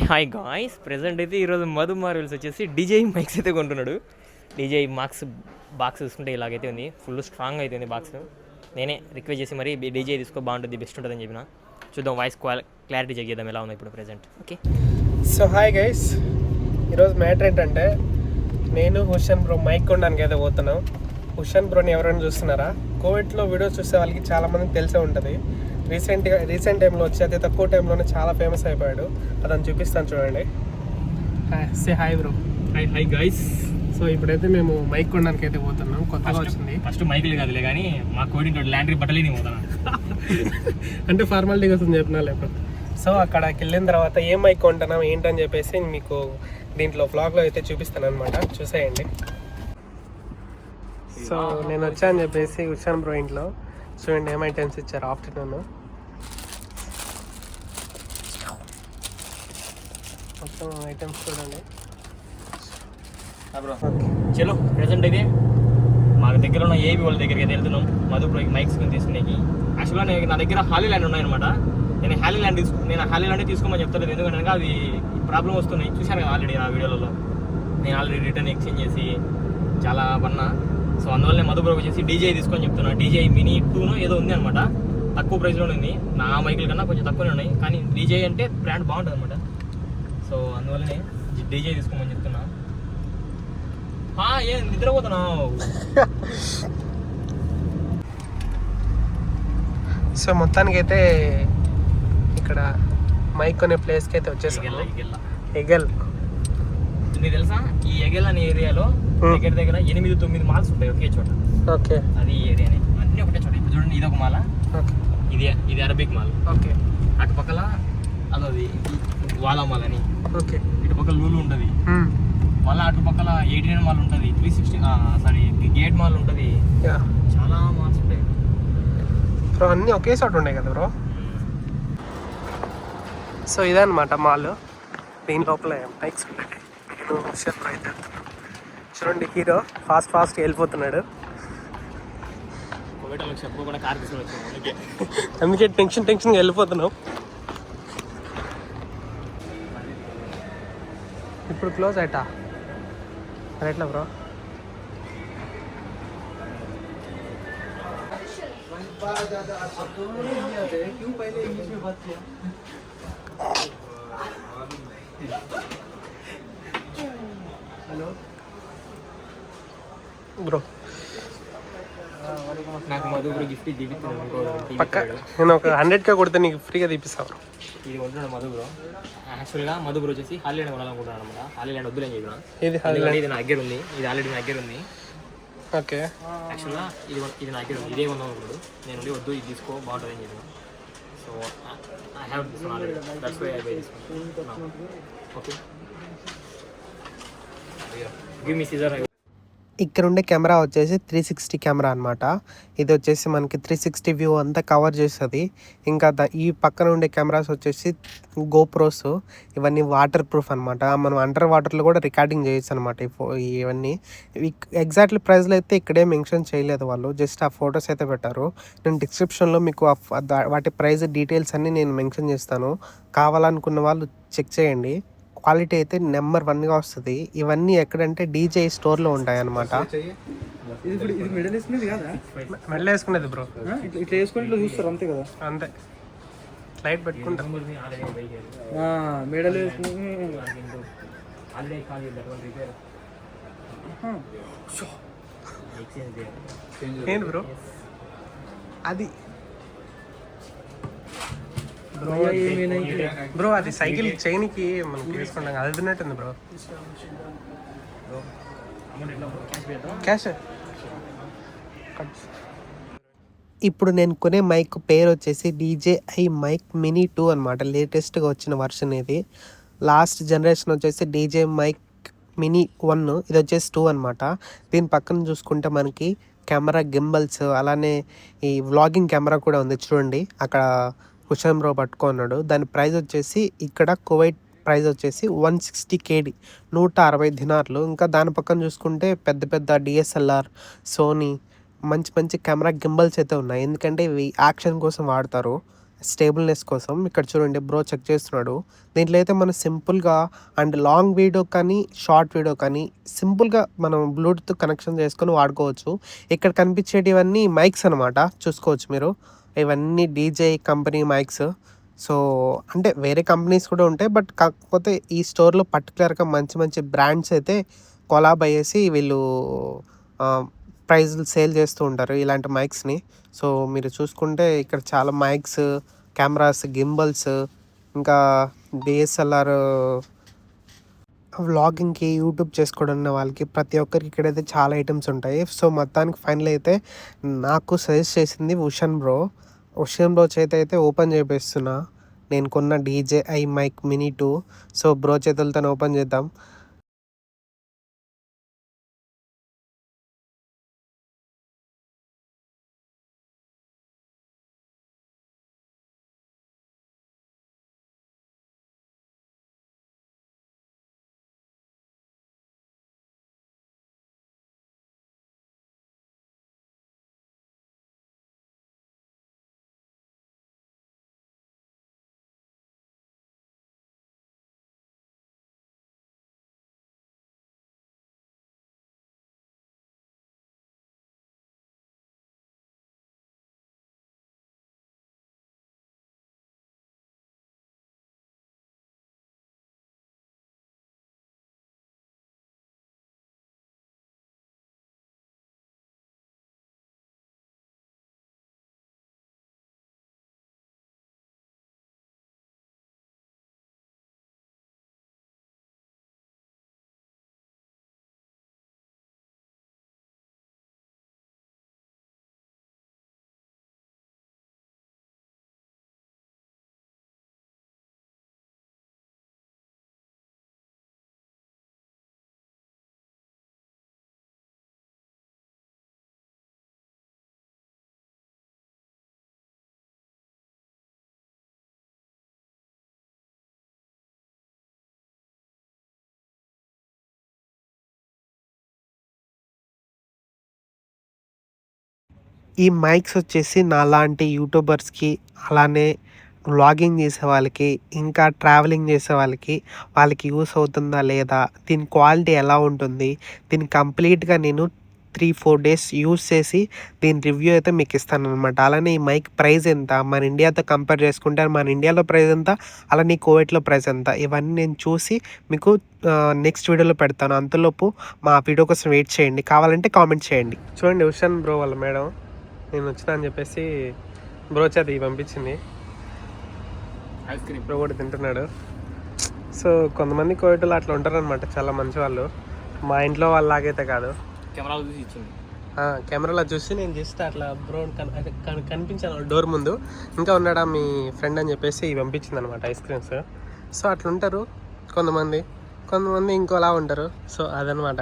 Hi guys, present అయితే ఈరోజు Madhu Marvel's వచ్చేసి డీజే మైక్స్ అయితే కొంటున్నాడు. డీజే మాక్స్ బాక్స్ చూసుకుంటే ఇలాగైతే ఉంది, ఫుల్ స్ట్రాంగ్ అయితే ఉంది బాక్స్. నేనే రిక్వెస్ట్ చేసి మరి డీజే తీసుకో, బాగుంటుంది, బెస్ట్ ఉంటుందని చెప్పిన. చూద్దాం, వాయిస్ క్లారిటీ చెక్ చేద్దాం ఎలా ఉంది ఇప్పుడు present. Okay, so hi guys, ఈరోజు మ్యాటర్ ఏంటంటే నేను హుషన్ బ్రో మైక్ కొనడానికి అయితే పోతున్నాం. హుషన్ బ్రోని ఎవరైనా చూస్తున్నారా? కోవిడ్లో వీడియోస్ చూసే వాళ్ళకి చాలామందికి తెలిసే ఉంటుంది. రీసెంట్ టైంలో వచ్చి అతి తక్కువ టైంలోనే చాలా ఫేమస్ అయిపోయాడు. అతను చూపిస్తాను చూడండి. Say hi bro. Hi guys. So ఇప్పుడైతే మేము మైక్ కొనడానికి అయితే పోతున్నాం, కొత్తగా వచ్చింది. ఫస్ట్ మైకులు కాదులే కానీ మా కోడి ల్యాండ్రీ బట్టలేని పోతాను అంటే ఫార్మాలిటీ కోసం చెప్పినా లేకపోతే. సో అక్కడికి వెళ్ళిన తర్వాత ఏం మైక్ కొంటున్నాం ఏంటని చెప్పేసి మీకు దీంట్లో వ్లాగ్లో అయితే చూపిస్తాను అనమాట, చూసేయండి. సో నేను వచ్చాను చెప్పేసి హుషన్ బ్రో ఇంట్లో చూడండి ఏం ఐటమ్స్ ఇచ్చారు. ఆఫ్టర్నూన్ మొత్తం ఐటమ్స్ చూడండి. చలో, ప్రెజెంట్ అయితే మా దగ్గర ఉన్న ఏబీ వాళ్ళ దగ్గరికి అయితే వెళ్తున్నాం మధు మైక్స్ తీసుకునేకి. యాక్చువల్గా నా దగ్గర హాలీ ల్యాండ్ ఉన్నాయన్నమాట. నేను హాలీ ల్యాండ్ తీసుకోమని చెప్తాను, ఎందుకంటే అవి ప్రాబ్లం వస్తున్నాయి. చూశాను కదా ఆల్రెడీ నా వీడియోలలో. నేను ఆల్రెడీ రిటర్న్ ఎక్స్చేంజ్ చేసి చాలా పన్నా. సో అందువల్ల నేను మధు బ్రోకి వచ్చేసి డీజే తీసుకొని చెప్తున్నా. డీజే మినీ 2 ఏదో ఉంది అనమాట, తక్కువ ప్రైస్లోనే ఉంది. నా మైకుల కన్నా కొంచెం తక్కువనే ఉన్నాయి, కానీ డీజే అంటే బ్రాండ్ బాగుంటుంది అనమాట. సో అందువల్లనే డీజే తీసుకోమని చెప్తున్నా. ఏం నిద్రపోతున్నావు? సో మొత్తానికి అయితే ఇక్కడ మైక్ కొనే ప్లేస్కి అయితే వచ్చేసాం. ఎగల్ నీకు తెలుసా, ఈ ఎగల్ అనే ఏరియాలో దగ్గర దగ్గర 8-9 మాల్స్ ఉంటాయి ఒకే చోట. ఓకే, అది ఈ ఏరియానే అన్నీ ఒకటే చోట. ఇప్పుడు చూడండి, ఇది ఒక మాల, ఇది అరబిక్ మాల్. ఓకే, అటు పక్కల అదోది వాలా మాల్ అని. ఓకే, ఇటు పక్కల లూలు ఉంటుంది. మళ్ళీ అటు పక్కల 89 మాల్ ఉంటుంది, 360 గేట్ మాల్ ఉంటుంది. చాలా మాల్స్ ఉంటాయి బ్రో, అన్నీ ఒకే చోట ఉన్నాయి కదా బ్రో. సో ఇదన్నమాట మాల్. దీని లోపల మైక్స్ ఉంటాయి. నేను హుషన్ బ్రో అయితే చూడండి, హీరో ఫాస్ట్ వెళ్ళిపోతున్నాడు. అందుకే టెన్షన్ వెళ్ళిపోతున్నాం. ఇప్పుడు క్లోజ్ అయిటా ఎట్లా బ్రో? హలో బ్రో, నాకు మధు బ్రో గిఫ్ట్ పక్క నేను ఒక 100K కొడితే నీకు ఫ్రీగా తీపిస్తాను. ఇది కొంటున్నాడు మధు బ్రో. యాక్చువల్గా మధు బ్రో వచ్చేసి హాలీ ల్యాండ్ కొనాలనుకుంటున్నాను అనమాట. హాలీ ల్యాండ్ వద్దులేని చెప్పిన. ఇది నా దగ్గర ఉంది, ఇది ఆల్రెడీ నా దగ్గర ఉంది. ఓకే, యాక్చువల్గా ఇది నా దగ్గర ఉంది, ఇదే కొందాం అనుకున్నాడు. నేను వద్దు, ఇది తీసుకో, బాగుంటుంది అని చెప్పిన. So I have this one already, that's why I buy this one. Okay, give me scissor. ఇక్కడ ఉండే కెమెరా వచ్చేసి 360 కెమెరా అనమాట. ఇది వచ్చేసి మనకి 360 వ్యూ అంతా కవర్ చేస్తుంది. ఇంకా ఈ పక్కన ఉండే కెమెరాస్ వచ్చేసి గోప్రోస్. ఇవన్నీ వాటర్ ప్రూఫ్ అనమాట. మనం అండర్ వాటర్లో కూడా రికార్డింగ్ చేయొచ్చు అనమాట. ఇవన్నీ ఎగ్జాక్ట్లీ ప్రైస్లో అయితే ఇక్కడే మెన్షన్ చేయలేదు వాళ్ళు, జస్ట్ ఆ ఫొటోస్ అయితే పెట్టారు. నేను డిస్క్రిప్షన్లో మీకు వాటి ప్రైస్ డీటెయిల్స్ అన్నీ నేను మెన్షన్ చేస్తాను, కావాలనుకున్న వాళ్ళు చెక్ చేయండి. క్వాలిటీ అయితే నెంబర్ 1గా వస్తుంది. ఇవన్నీ ఎక్కడంటే డీజే స్టోర్లో ఉంటాయి అన్నమాట. మెడల్ వేసుకునేది బ్రో, ఇట్లా వేసుకొని ఇట్లా చూస్తారు అంతే కదా. అంతే, లైట్ పెట్టుకుంటాం. మెడల్ వేసుకుని ఏంటి బ్రో అది? బ్రో అది సైకిల్ చైన్కి మనం వేసుకుంటాం, అది తిన్నట్టుంది బ్రో. క్యాష్. ఇప్పుడు నేను కొనే మైక్ పేరు వచ్చేసి DJI మైక్ మినీ 2 అనమాట. లేటెస్ట్గా వచ్చిన వర్షన్ ఇది. లాస్ట్ జనరేషన్ వచ్చేసి DJI మైక్ మినీ 1, ఇది వచ్చేసి 2 అనమాట. దీని పక్కన చూసుకుంటే మనకి కెమెరా గింబల్స్, అలానే ఈ వ్లాగింగ్ కెమెరా కూడా ఉంది చూడండి. అక్కడ హుషన్ బ్రో పట్టుకున్నాడు. దాని ప్రైస్ వచ్చేసి ఇక్కడ కువైట్ ప్రైస్ వచ్చేసి 160 KD, 160 దినార్లు. ఇంకా దాని పక్కన చూసుకుంటే పెద్ద DSLR, సోనీ మంచి కెమెరా గింబల్స్ అయితే ఉన్నాయి. ఎందుకంటే ఇవి యాక్షన్ కోసం వాడతారు. స్టేబుల్నెస్ కోసం. ఇక్కడ చూడండి బ్రో చెక్ చేస్తున్నాడు. దీంట్లో అయితే మనం సింపుల్గా అండ్ లాంగ్ వీడియో కానీ షార్ట్ వీడియో కానీ సింపుల్గా మనం బ్లూటూత్ కనెక్షన్ చేసుకొని వాడుకోవచ్చు. ఇక్కడ కనిపించేటివన్నీ మైక్స్ అనమాట, చూసుకోవచ్చు మీరు. ఇవన్నీ డీజే కంపెనీ మైక్స్. సో అంటే వేరే కంపెనీస్ కూడా ఉంటాయి, బట్ కాకపోతే ఈ స్టోర్లో పర్టికులర్గా మంచి మంచి బ్రాండ్స్ అయితే కొలాబ్ అయ్యేసి వీళ్ళు ప్రైజ్లు సేల్ చేస్తూ ఉంటారు ఇలాంటి మైక్స్ని. సో మీరు చూసుకుంటే ఇక్కడ చాలా మైక్స్, కెమెరాస్, గింబల్స్, ఇంకా డిఎస్ఎల్ఆర్ వ్లాగింగ్కి, యూట్యూబ్ చేసుకోవడం ఉన్న వాళ్ళకి ప్రతి ఒక్కరికి ఇక్కడైతే చాలా ఐటమ్స్ ఉంటాయి. సో మొత్తానికి ఫైనల్ అయితే నాకు సజెస్ట్ చేసింది ఉషన్ బ్రో చేత అయితే ఓపెన్ చేపిస్తున్నా నేను కొన్న DJI mic mini 2. So bro చేతులతో ఓపెన్ చేద్దాం. ఈ మైక్స్ వచ్చేసి నాలాంటి యూట్యూబర్స్కి, అలానే వ్లాగింగ్ చేసే వాళ్ళకి, ఇంకా ట్రావెలింగ్ చేసే వాళ్ళకి యూస్ అవుతుందా లేదా, దీని క్వాలిటీ ఎలా ఉంటుంది, దీన్ని కంప్లీట్గా నేను 3-4 డేస్ యూస్ చేసి దీని రివ్యూ అయితే మీకు ఇస్తాను అనమాట. అలానే ఈ మైక్ ప్రైస్ ఎంత, మన ఇండియాతో కంపేర్ చేసుకుంటే మన ఇండియాలో ప్రైస్ ఎంత, అలానే కువైట్లో ప్రైస్ ఎంత, ఇవన్నీ నేను చూసి మీకు నెక్స్ట్ వీడియోలో పెడతాను. అంతలోపు మా వీడియో కోసం వెయిట్ చేయండి, కావాలంటే కామెంట్ చేయండి. చూడండి ఉషన్ బ్రో వాళ్ళ మేడం నేను వచ్చినా అని చెప్పేసి బ్రో చేత పంపించింది. ఐస్ క్రీమ్ బ్రో కూడా తింటున్నాడు. సో కొంతమంది కోవిడ్లో అట్లా ఉంటారనమాట, చాలా మంచి వాళ్ళు. మా ఇంట్లో వాళ్ళలాగైతే కాదు. కెమెరాలో చూసి ఇచ్చింది. కెమెరాలో చూసి నేను జస్ట్ అట్లా బ్రో కనిపించాను డోర్ ముందు, ఇంకా ఉన్నాడా మీ ఫ్రెండ్ అని చెప్పేసి పంపించింది అనమాట ఐస్ క్రీమ్స్. సో అట్లా ఉంటారు కొంతమంది ఇంకోలా ఉంటారు. సో అదనమాట.